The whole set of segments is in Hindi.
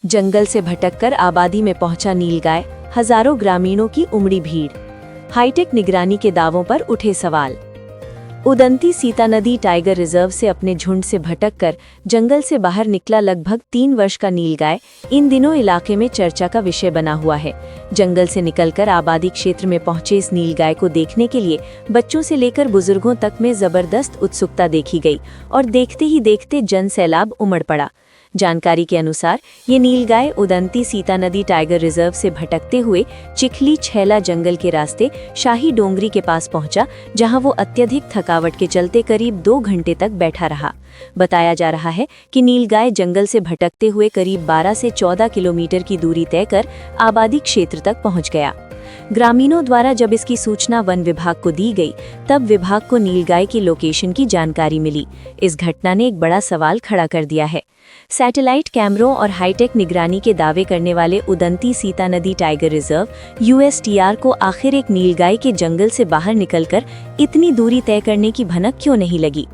जंगल से भटककर आबादी में पहुंचा नीलगाय, हजारों ग्रामीणों की उमड़ी भीड़। हाईटेक निगरानी के दावों पर उठे सवाल। उदंती सीता नदी टाइगर रिजर्व से अपने झुंड से भटककर जंगल से बाहर निकला लगभग 3 वर्ष का नीलगाय इन दिनों इलाके में चर्चा का विषय बना हुआ है। जंगल से निकलकर आबादी क्षेत्र में पहुंचे इस नीलगाय को देखने के लिए बच्चों से लेकर बुजुर्गों तक में जबरदस्त उत्सुकता देखी गई और देखते ही देखते जन सैलाब उमड़ पड़ा। जानकारी के अनुसार ये नीलगाय उदंती सीता नदी टाइगर रिजर्व से भटकते हुए चिखली छैला जंगल के रास्ते शाही डोंगरी के पास पहुंचा, जहां वो अत्यधिक थकावट के चलते करीब 2 घंटे तक बैठा रहा। बताया जा रहा है कि नीलगाय जंगल से भटकते हुए करीब 12 से 14 किलोमीटर की दूरी तय कर आबादी क्षेत्र तक पहुंच गया। ग्रामीणों द्वारा जब इसकी सूचना वन विभाग को दी गई, तब विभाग को नीलगाय की लोकेशन की जानकारी मिली। इस घटना ने एक बड़ा सवाल खड़ा कर दिया है। सैटेलाइट कैमरों और हाईटेक निगरानी के दावे करने वाले उदंती सीता नदी टाइगर रिजर्व USTR को आखिर एक नीलगाय के जंगल से बाहर निकलकर इतनी दूरी तय करने की भनक क्यों नहीं लगी?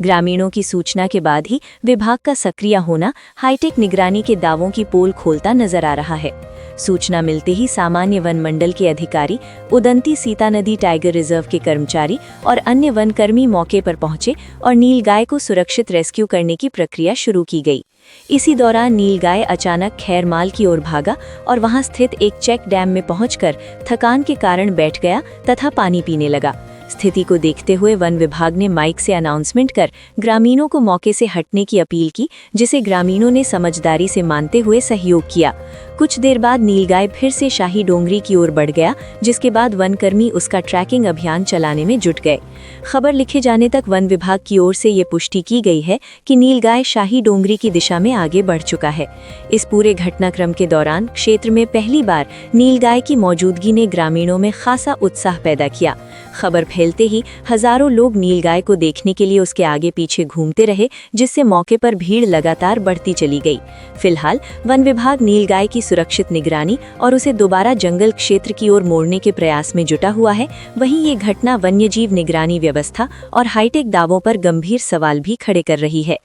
ग्रामीणों की सूचना के बाद ही विभाग का सक्रिय होना हाईटेक निगरानी के दावों की पोल खोलता नजर आ रहा है। सूचना मिलते ही सामान्य वन मंडल के अधिकारी, उदंती सीता नदी टाइगर रिजर्व के कर्मचारी और अन्य वनकर्मी मौके पर पहुंचे और नीलगाय को सुरक्षित रेस्क्यू करने की प्रक्रिया शुरू की गई। इसी दौरान नीलगाय अचानक खैरमाल की ओर भागा और वहां स्थित एक चेक डैम में पहुंचकर थकान के कारण बैठ गया तथा पानी पीने लगा। स्थिति को देखते हुए वन विभाग ने माइक से अनाउंसमेंट कर ग्रामीणों को मौके से हटने की अपील की, जिसे ग्रामीणों ने समझदारी से मानते हुए सहयोग किया। कुछ देर बाद नीलगाय फिर से शाही डोंगरी की ओर बढ़ गया, जिसके बाद वनकर्मी उसका ट्रैकिंग अभियान चलाने में जुट गए। खबर लिखे जाने तक वन विभाग की ओर से ये पुष्टि की गई है कि नीलगाय शाही डोंगरी की दिशा में आगे बढ़ चुका है। इस पूरे घटनाक्रम के दौरान क्षेत्र में पहली बार नीलगाय की मौजूदगी ने ग्रामीणों में खासा उत्साह पैदा किया। खबर फैलते ही हजारों लोग नीलगाय को देखने के लिए उसके आगे पीछे घूमते रहे, जिससे मौके पर भीड़ लगातार बढ़ती चली गई। फिलहाल वन विभाग नीलगाय की सुरक्षित निगरानी और उसे दोबारा जंगल क्षेत्र की ओर मोड़ने के प्रयास में जुटा हुआ है। वहीं ये घटना वन्यजीव निगरानी व्यवस्था और हाईटेक दावों पर गंभीर सवाल भी खड़े कर रही है।